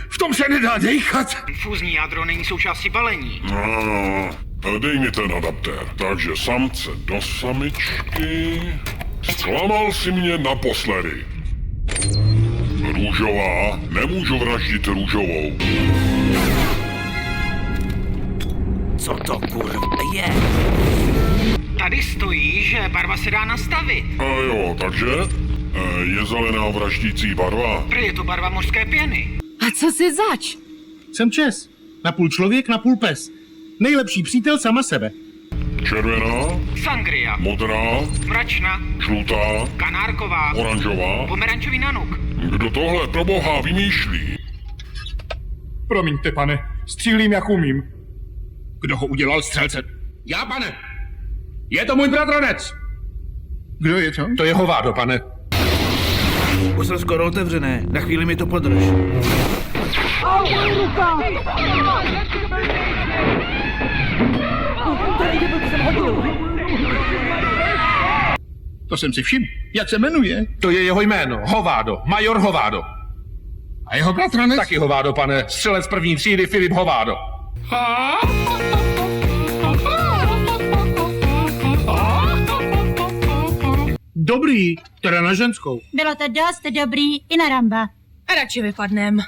V tom se nedá dejchat. Fúzní jádro není součástí balení. No, dej mi ten adaptér. Takže samce do samičky. Zklamal si mě naposledy. Růžová, nemůžu vraždit růžovou. Co to kurva je? Tady stojí, že barva se dá nastavit. A jo, takže? Je zelená vraždící barva. Prý je to barva mořské pěny. A co si zač? Jsem Čes. Napůl člověk, napůl pes. Nejlepší přítel sama sebe. Červená, Sangria. modrá, Mračna. žlutá, Kanárková. oranžová. Pomerančový nanuk. Kdo tohle pro boha vymýšlí? Promiňte, pane. Střílím, jak umím. Kdo ho udělal střelcem? Já, pane. Je to můj bratranec. Kdo je to? To je hovádo, pane. Už jsou skoro otevřené. Na chvíli mi to podrž. To jsem si všiml. Jak se jmenuje? To je jeho jméno. Hovádo. Major Hovádo. A jeho bratranec? Taky Hovádo, pane. Střelec první třídy Filip Hovádo. Dobrý, teda na ženskou. Bylo to dost dobrý i na Ramba. Radši vypadnem.